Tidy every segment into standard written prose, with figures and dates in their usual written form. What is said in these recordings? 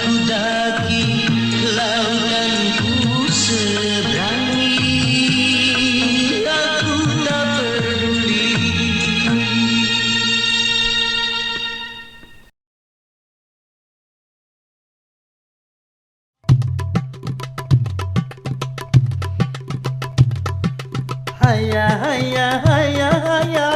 ku daki, lautan ku seberangi, aku tak peduli. Haya haya haya haya.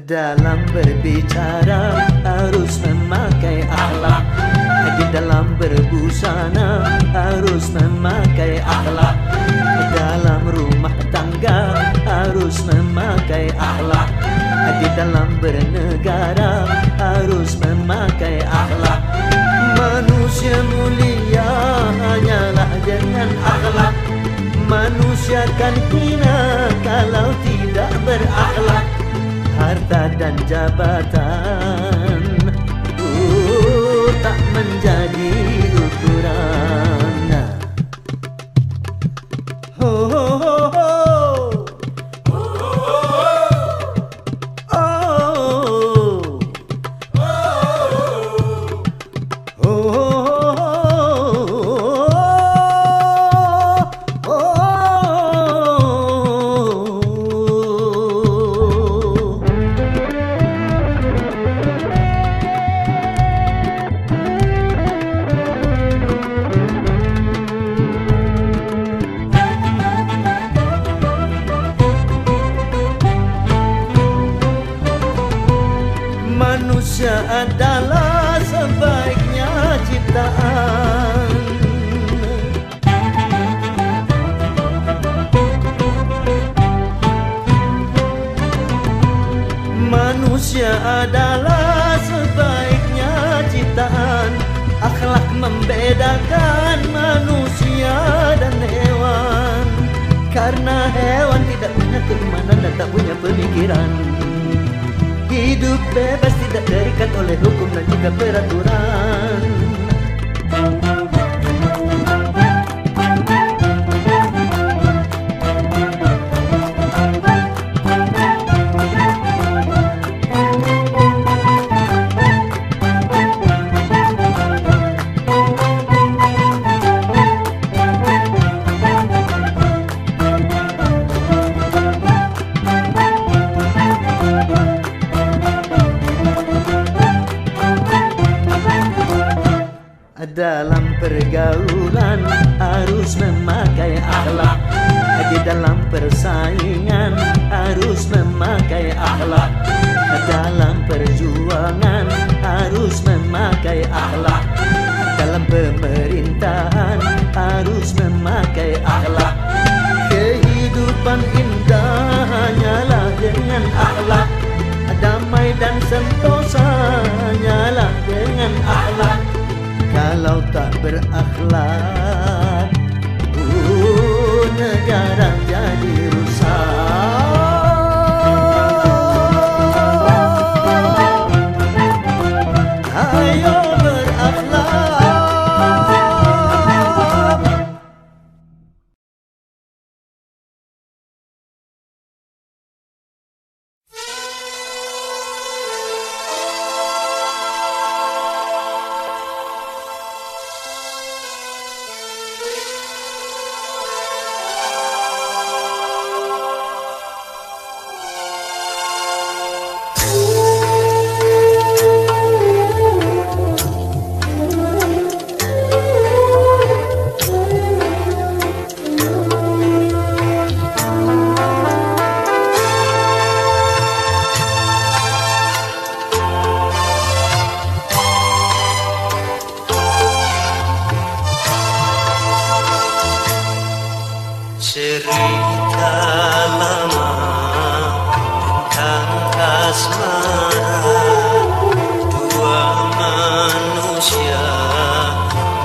Dalam berbicara harus memakai akhlak, di dalam berbusana harus memakai akhlak, dalam rumah tangga harus memakai akhlak, di dalam bernegara harus memakai akhlak. Manusia mulia hanyalah dengan akhlak. Manusia kan hina kalau tidak berakhlak. Harta dan jabatan tak menjadi ukuran. Ho ho ho ho. Manusia adalah sebaiknya ciptaan. Manusia adalah sebaiknya ciptaan. Akhlak membedakan manusia dan hewan. Karena hewan tidak punya keimanan dan tak punya pemikiran. Hidup bebas tidak terikat oleh hukum dan juga peraturan. Dalam pergaulan harus memakai akhlak, di dalam persaingan harus memakai akhlak, dalam perjuangan harus memakai akhlak, dalam pemerintahan harus memakai akhlak. Kehidupan indah hanyalah dengan akhlak, damai dan sentosa hanyalah dengan akhlak. Kalau tak berakhlak, negara jadi rusak. Ayo berakhlak. manusia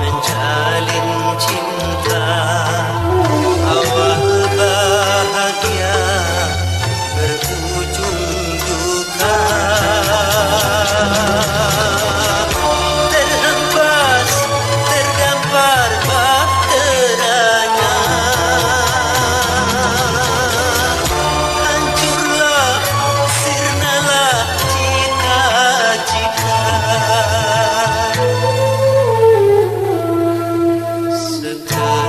menjalin cinta, awal bahagia berujung duka. Terhempas, terdampar bahteranya, hancurlah, sirnalah cita-cita. Sekarang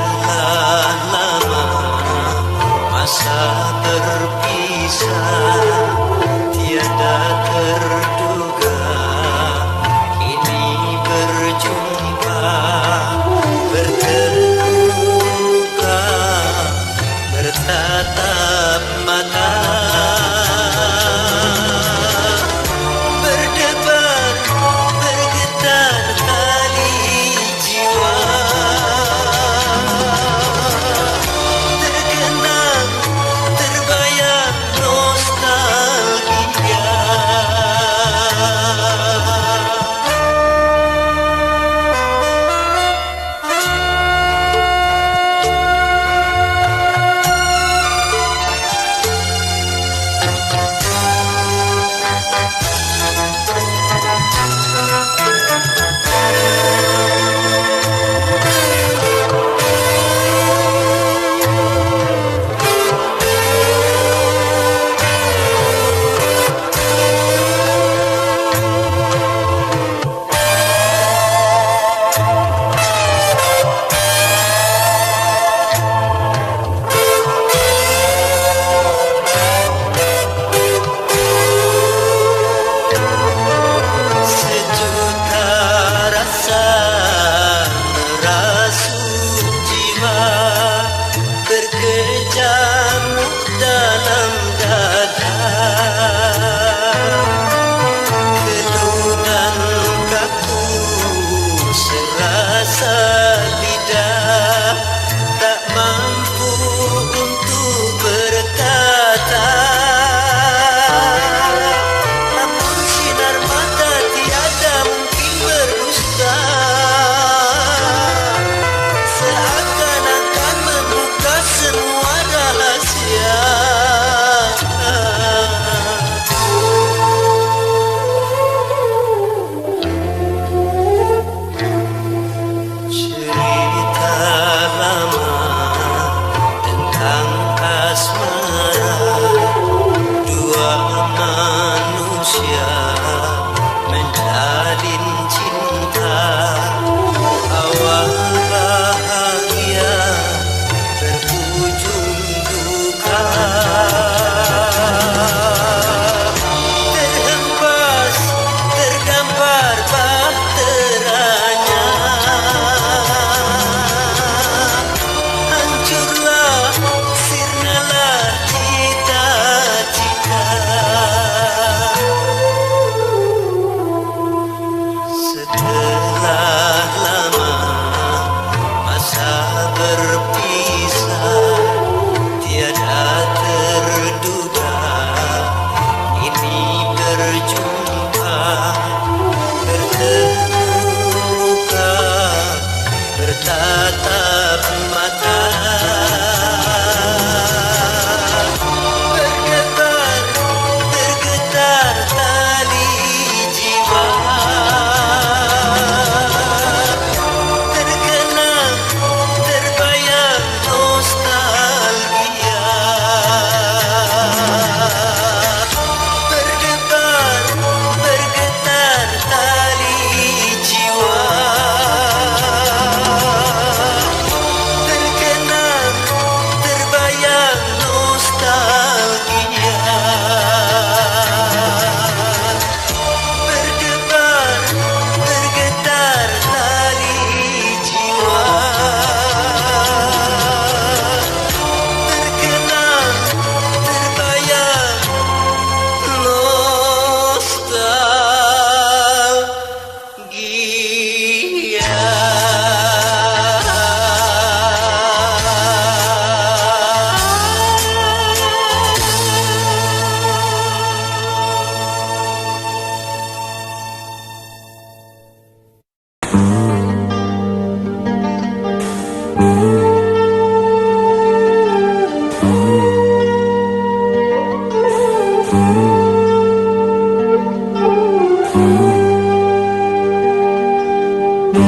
Hai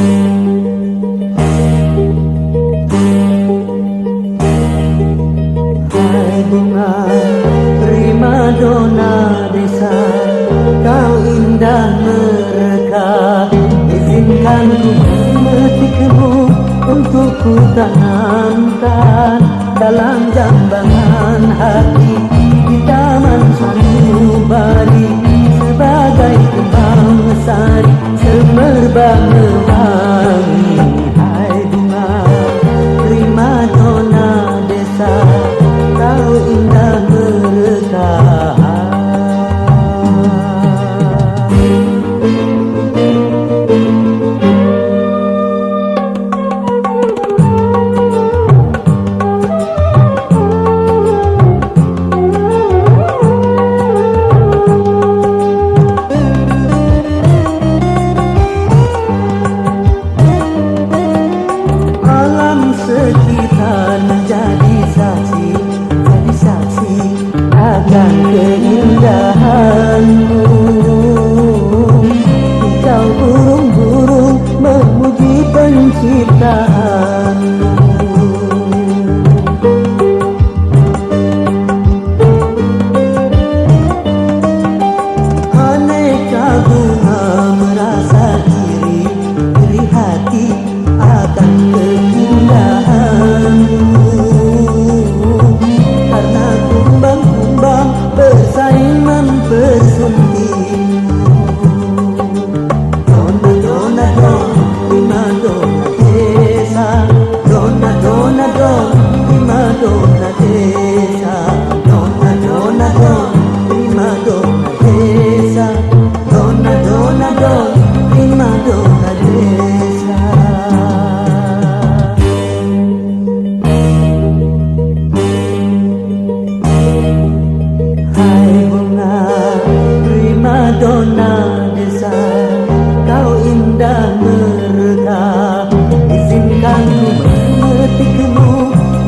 bunga primadona desa, kau indah mereka. Izinkan ku memetikmu untuk ku tanamkan dalam jambangan hati di taman sanubari, sebagai kembang sari semerbak mewangi. Hai bunga primadona desa, kau indah mereka. Sekitar menjadi saksi, jadi saksi akan keindahanmu. Hijau burung-burung memuji penciptaanmu. Aneka bunga merasa iri hati akan keindahanmu, karena kumbang-kumbang bersaing mempersuntingmu. Dona dona don, primadona desa. Dona dona don, primadona desa. Dona dona don, primadona desa. Dona dona don, primadona desa. Hai bunga primadona desa, kau indah mereka. Izinkan ku memetikmu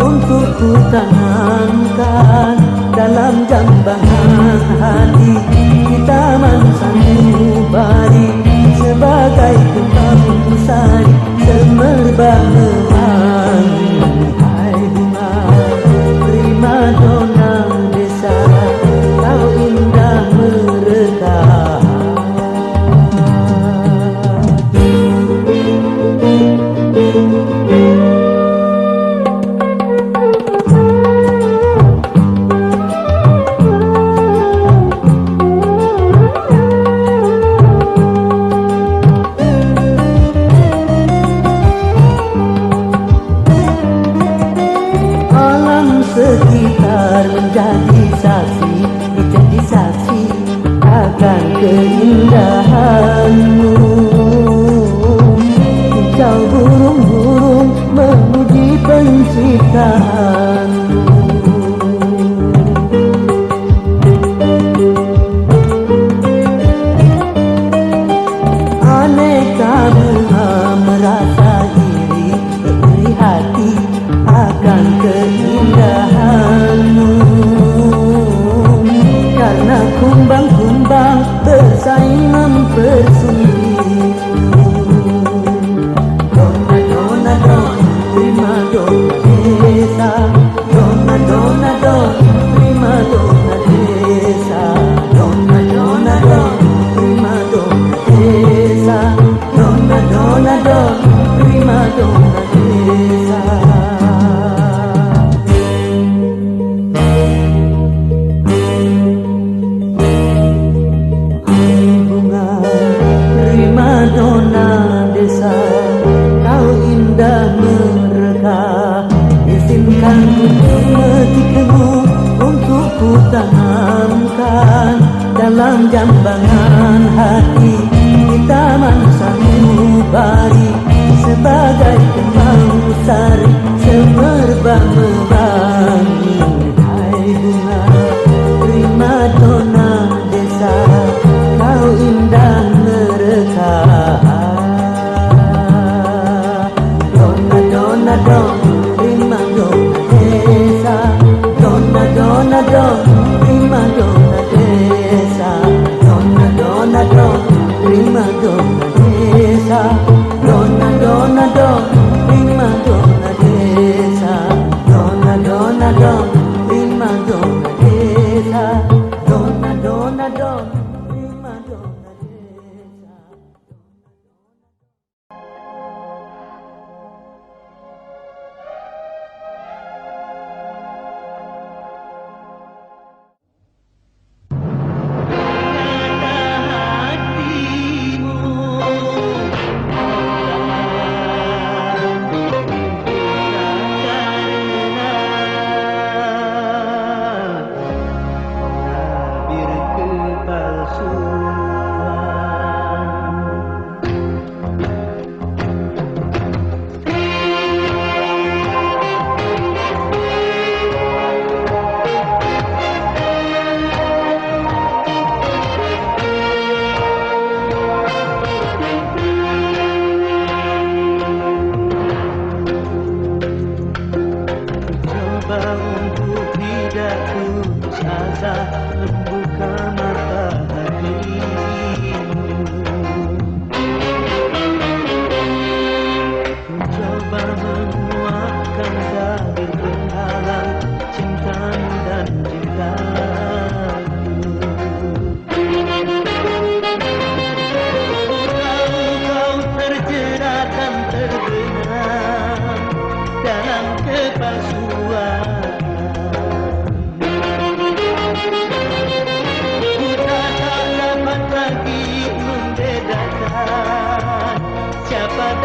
untuk ku tanamkan dalam jambangan hati di taman sanubari, sebagai kembang sari semerbak mewangi. Hai bunga primadona desa, kau indah mereka. Sekitar menjadi saksi akan keindahanmu. Hijau burung-burung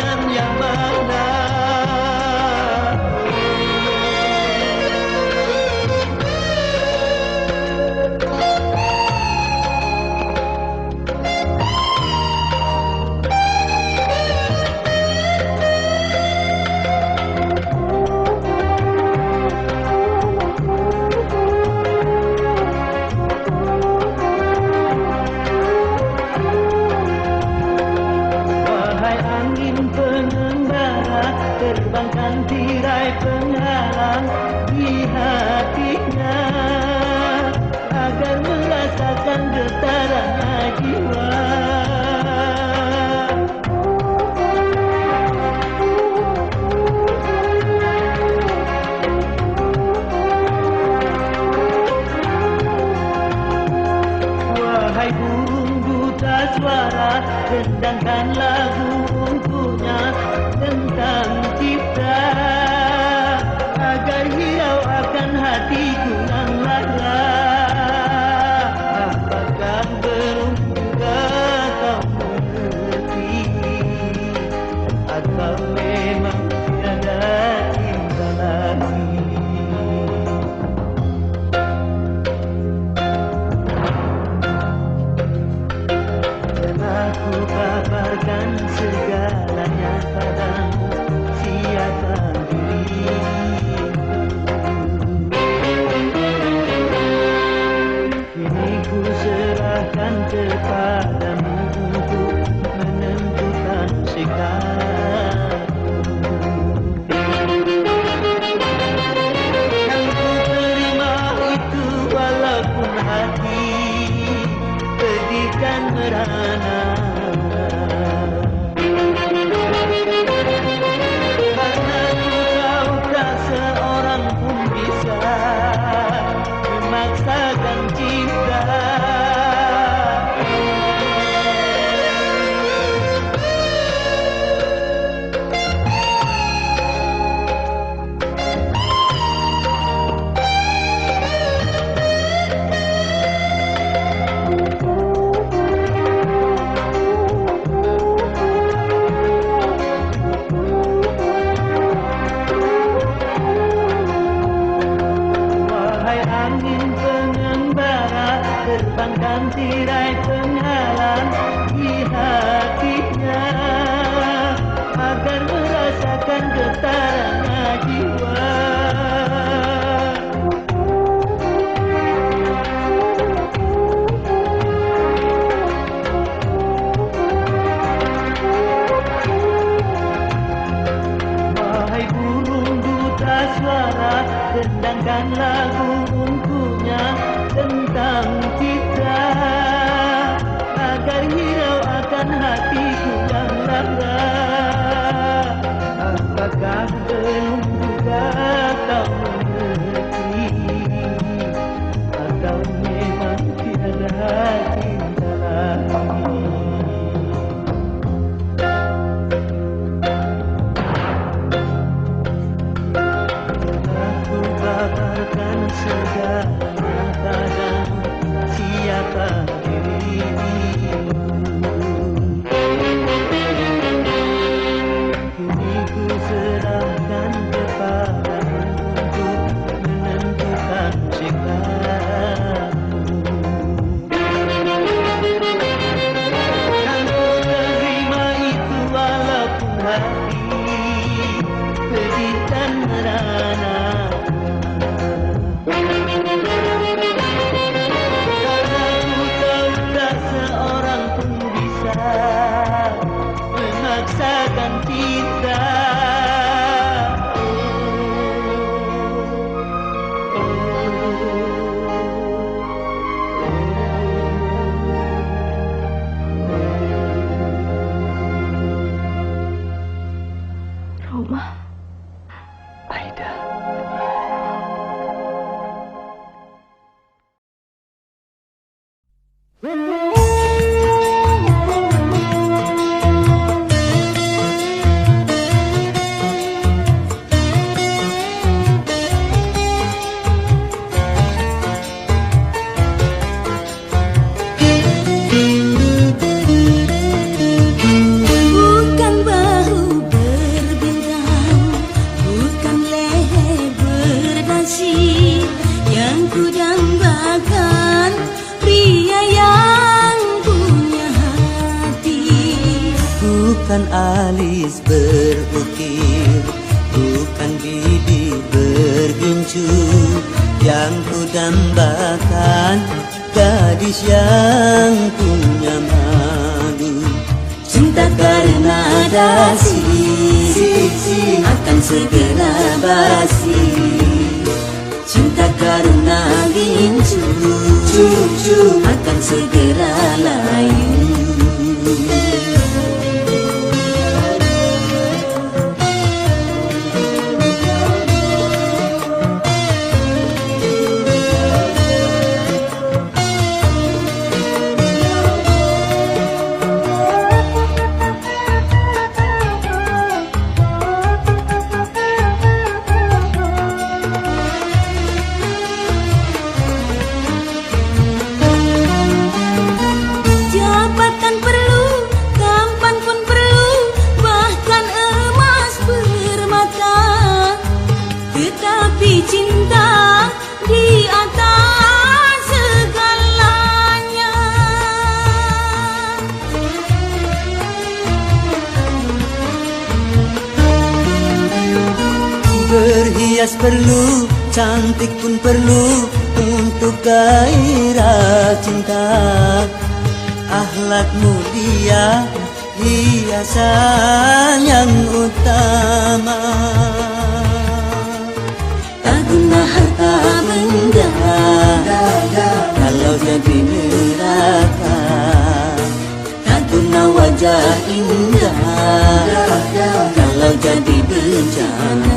dan yang mana. Terbangkan tirai penghalang di hatinya agar merasakan getarannya jiwa. Wahai burung duta suara, rendangkan lagu untuknya tentang cinta agar hirau akan hatiku yang lara. Apakah belum juga kau mengerti atau memang tiada cinta lagi? Aku kabarkan segalanya padamu, siapkan diri. Kini ku serahkan kepadamu untuk menentukan sikap. Yang ku terima itu walaupun hati pedih dan merana. Karena ku tahu tak seorang pun bisa memaksakan cinta. Angin pengembara terbangkan tirai penghalang di hatinya agar merasakan getarannya jiwa. Wahai burung duta suara, rendangkan lagu untuknya tentang kita agar hirau akan hatiku yang lara. Apakah belum juga kau mengerti atau memang tiada cinta lagi? Kabarkan segalanya padamu, siapkan dirimu. Kini ku serahkan kepadamu untuk menentukan sikapmu. Yang ku terima itu walaupun hati pedih dan merana. Karena ku tahu tak seorang pun bisa memaksakan cinta. Roma, Aida. bukan bahu alis berukir, bukan bibir bergincu, yang ku dambakan gadis yang punya malu. Cinta karena dasi akan segera basi, cinta karena gincu akan segera layu. Berhias perlu, cantik pun perlu untuk gairah cinta. Akhlak mulia, hiasan yang utama. Tak guna harta benda kalau jadi neraka. Tak guna wajah indah kalau jadi bencana.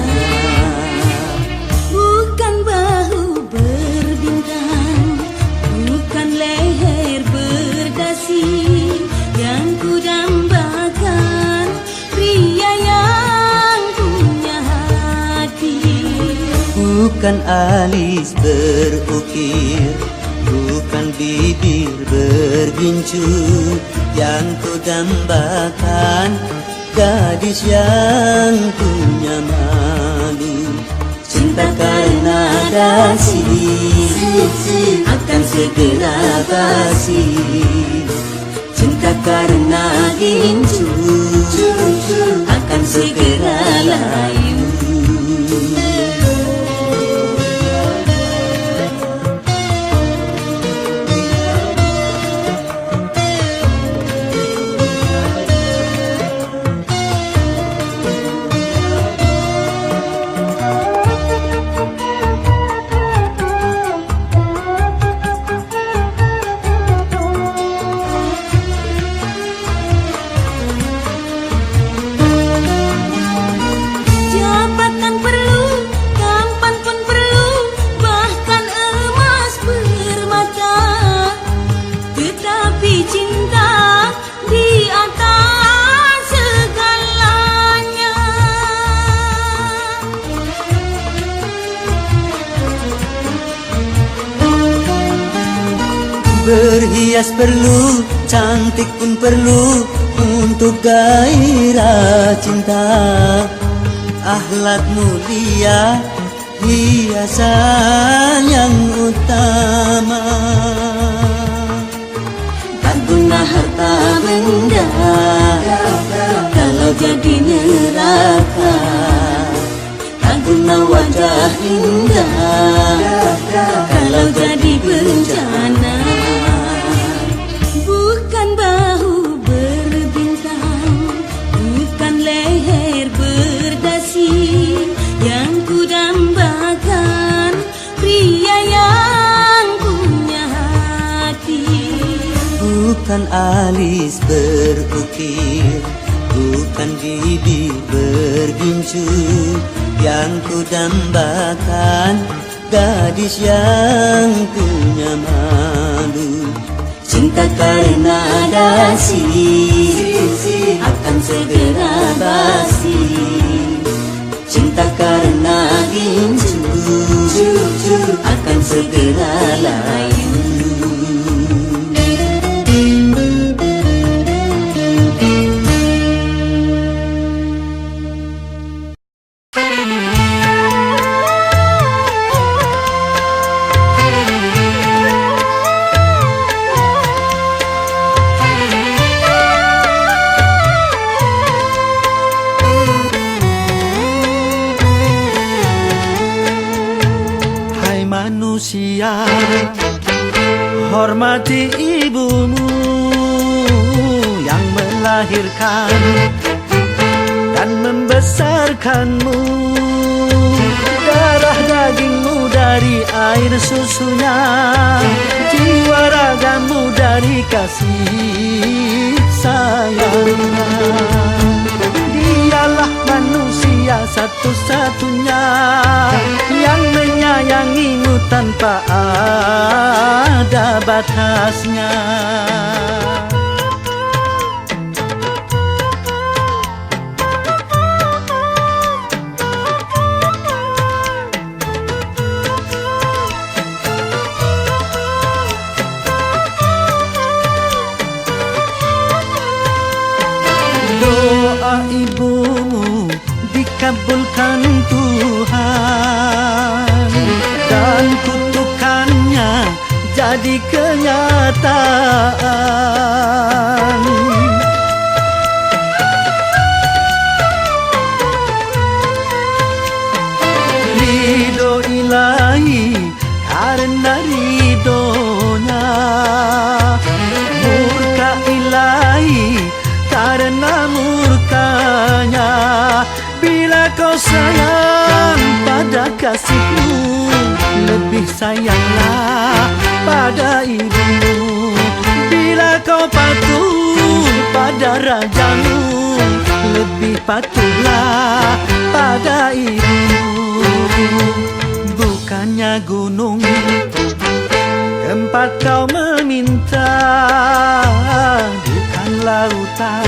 Bukan alis berukir, bukan bibir bergincu, yang ku dambakan gadis yang punya malu. Cinta karena dasi akan segera basi, cinta karena gincu akan segera layu. Berhias perlu, cantik pun perlu untuk gairah cinta. Akhlak mulia, hiasan yang utama. Tak guna harta benda kalau jadi neraka. Tak guna wajah indah kalau jadi bencana. Bukan bahu berbintang, bukan leher berdasi, yang ku dambakan pria yang punya hati. Bukan alis berukir, bukan bibir bergincu, yang ku dambakan gadis yang punya malu. Cinta karena dasi akan segera basi, cinta karena gincu akan segera layu. hormati ibumu yang melahirkan dan membesarkanmu. Darah dagingmu dari air susunya, jiwa ragamu dari kasih sayangnya. Dialah manusia satu-satunya yang menyayangimu tanpa ada batasnya. Doa ibumu dikabulkan Tuhan dan kutukannya jadi kenyataan. Ridho ilahi karena ridhonya, murka ilahi karena murkanya. Bila kau sayang pada kasihmu, lebih sayanglah pada ibumu. Bila kau patuh pada rajamu, lebih patuhlah pada ibumu. Bukannya gunung tempat kau meminta, bukan lautan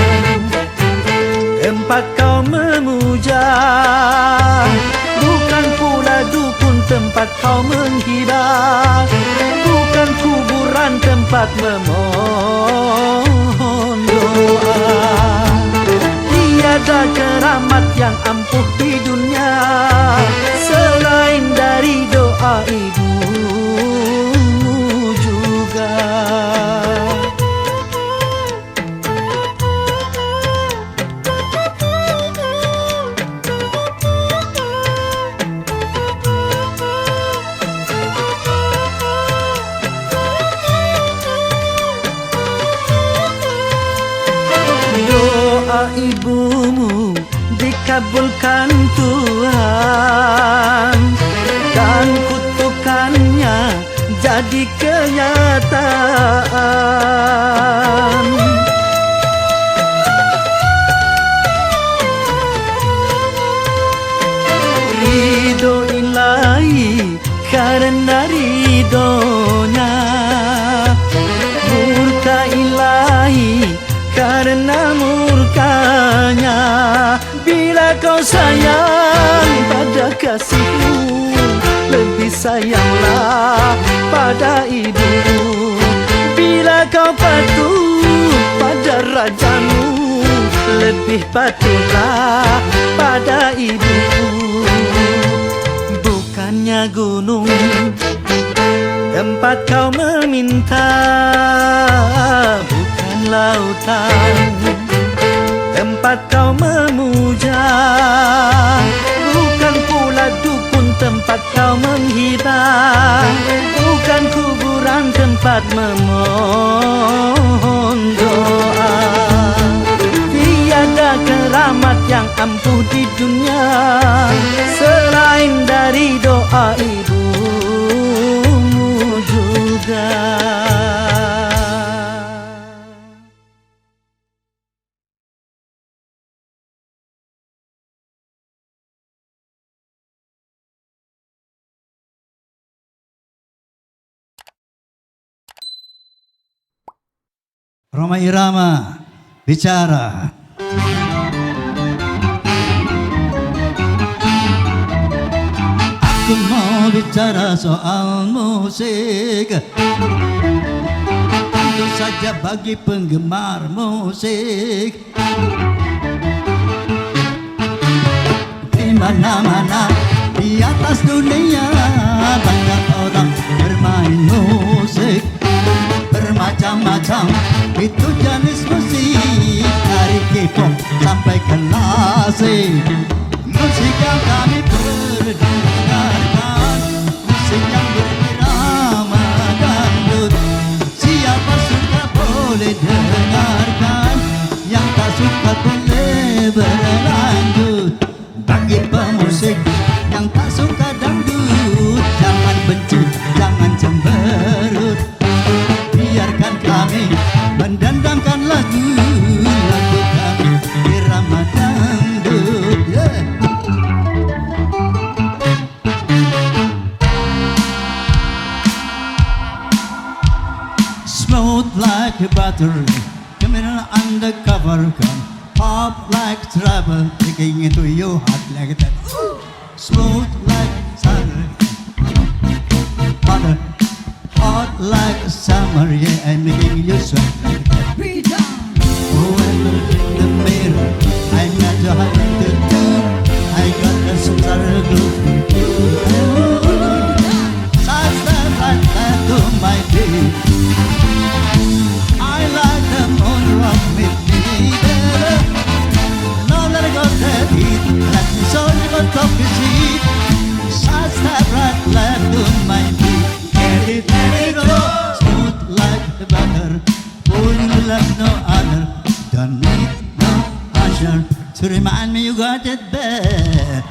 tempat kau memuja, bukan pula dukun tempat kau menghibah, bukan kuburan tempat memohon doa. Tiada keramat yang ampuh di dunia selain dari doa ibumu juga. Doa ibumu dikabulkan Tuhan dan kutukannya jadi kenyataan. Ridho ilahi karena ridhonya, murka ilahi karena murkanya. Bila kau sayang pada kasihmu, lebih sayanglah pada ibumu. Bila kau patuh pada rajamu, lebih patuhlah pada ibumu. Bukannya gunung tempat kau meminta, bukan lautan tempat kau memuja, bukan pula dukun tempat kau menghibah, bukan kuburan tempat memohon doa. Tiada keramat yang ampuh di dunia selain dari doa ibumu juga. Rhoma Irama bicara. Aku mau bicara soal musik, tentu saja bagi penggemar musik. Di mana-mana di atas dunia banyak orang bermain musik bermacam-macam. Itu jenis musik dari K-pop sampai klasik. Musik yang kami perdengarkan, musik yang berirama dangdut. butter. Come in undercover, come pop like trouble, taking into your heart like that. Smooth like butter, butter, hot like summer, yeah, and making you sweat like that. Oh, and in the mirror, I'm not too hot to do. I got the super glue. Such that like that to my baby. I like the moon rock with me, baby. Now that I got that heat, let me show you got top seat. Such that right left to my beat. Let it go, smooth like the butter. Only left no other. Don't need no usher to remind me you got it bad.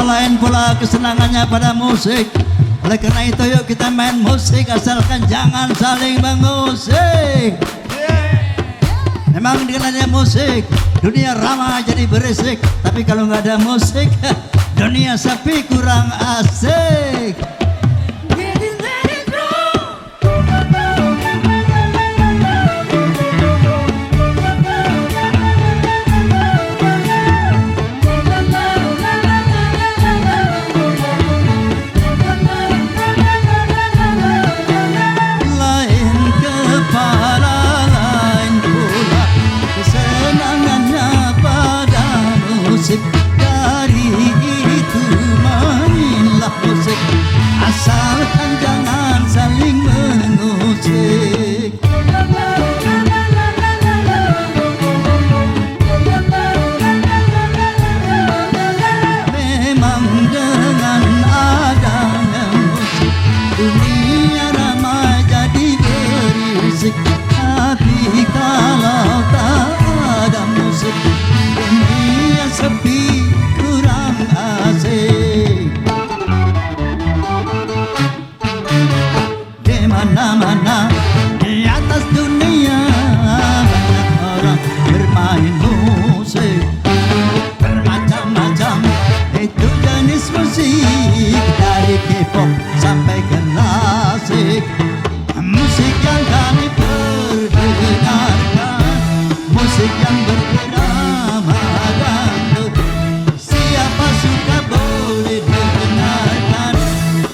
Lain pula kesenangannya pada musik. Oleh karena itu yuk kita main musik, asalkan jangan saling mengusik. Memang dengan adanya musik dunia ramai jadi berisik, tapi kalau nggak ada musik dunia sepi kurang asik. Dari itu mainlah musik, asalkan jangan saling mengusik. Memang dengan adanya musik dunia ramai jadi berisik, tapi kalau tak ada musik dunia sepi kurang asik. Di mana-mana di atas dunia banyak orang bermain musik, bermacam-macam itu jenis musik, dari K-pop sampai ke klasik. Musik yang kami perdengarkan, musik yang berbernama dangdut. Siapa suka boleh dengarkan,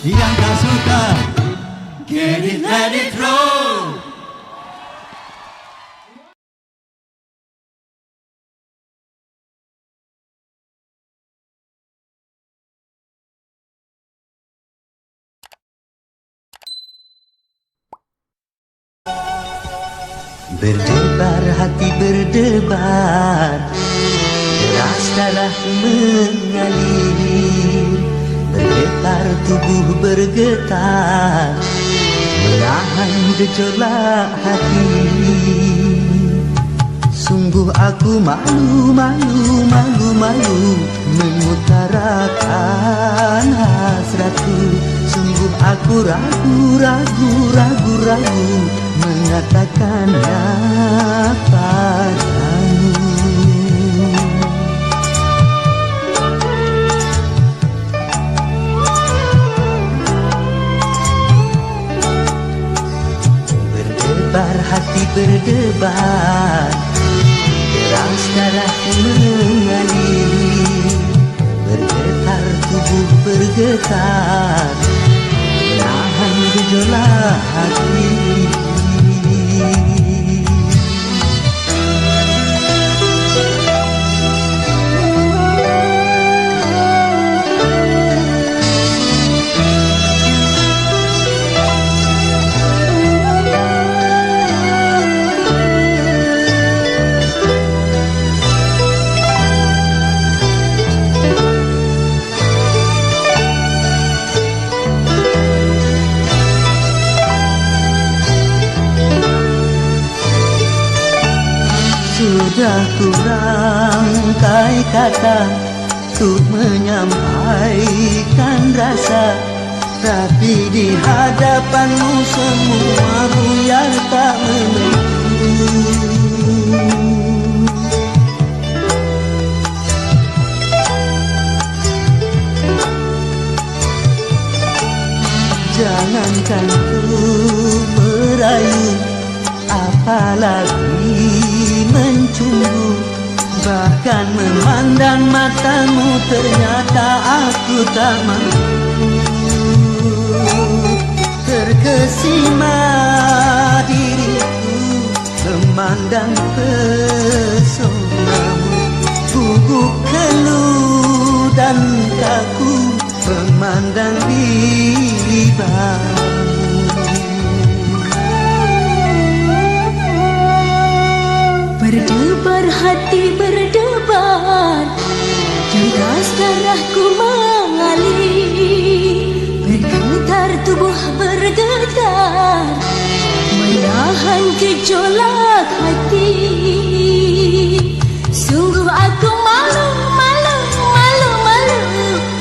yang tak suka get it, let it roll. Berdebar hati berdebar, deras darah mengalir, bergetar tubuh bergetar, menahan gejolak hati. Sungguh aku malu, malu, malu, malu mengutarakan hasratku. Sungguh aku ragu, ragu, ragu, ragu mengatakannya padamu. Berdebar hati berdebar, deras darah mengalir, bergetar tubuh bergetar, menahan gejolak hati. Sudah kurangkai kata untuk menyampaikan rasa, tapi di hadapanmu semua buyar tak menentu. Jangankan ku merayu, apalagi mencumbu, bahkan memandang matamu ternyata aku tak mampu. Terkesima diriku memandang pesonamu, gugup keluh dan kaku memandang ribamu. Berdebar hati berdebar, deras darahku mengalir, bergetar tubuh bergetar, menahan gejolak hati. Sungguh aku malu, malu, malu, malu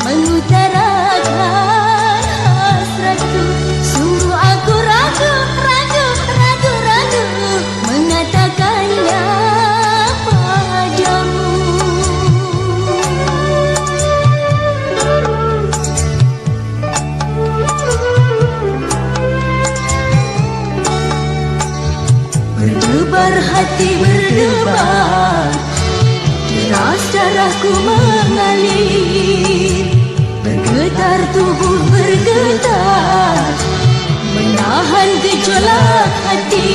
mengutarakan hasratku. Sungguh aku ragu, ragu, ragu, ragu mengatakannya padamu. Berdebar hati berdebar, deras darahku mengalir, bergetar tubuh bergetar, menahan gejolak hati.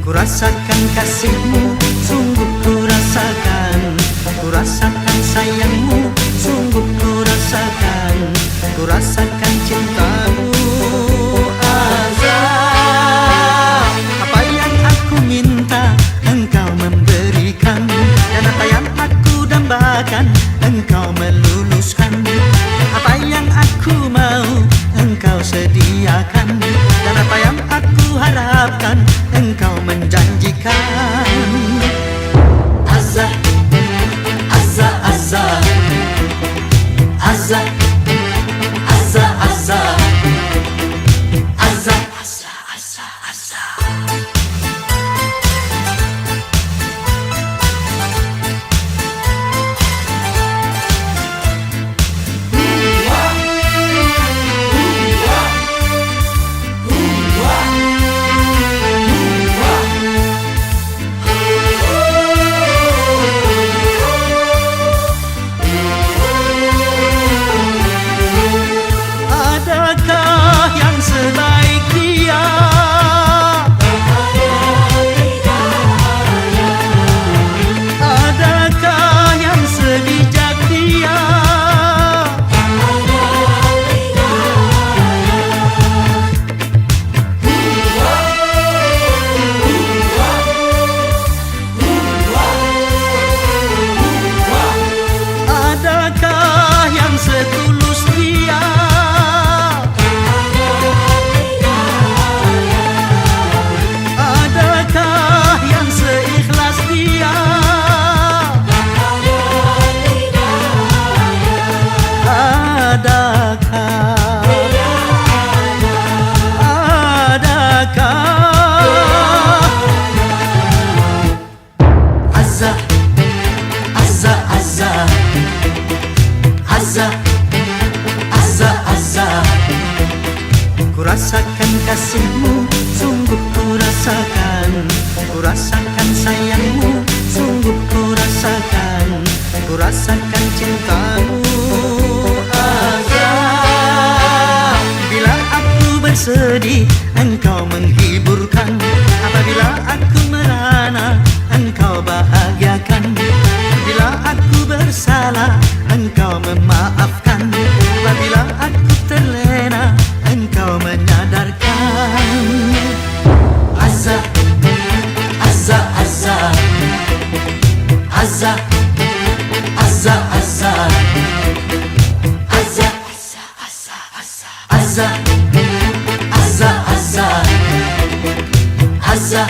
Kurasakan kasihmu, sungguh kurasakan. Kurasakan sayangmu, sungguh kurasakan. Kurasakan cintamu, Azah. Apa yang aku minta engkau memberikan, dan apa yang aku dambakan engkau meluluskan. Apa yang aku mau engkau sediakan, dan apa yang aku harapkan engkau menjanjikan. Azza, Azza, Azza, Azza, Azza, Azza, Azza, Azza, Azza,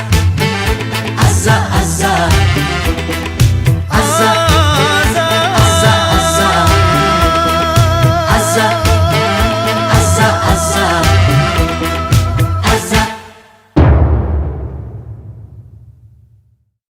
Azza, Azza.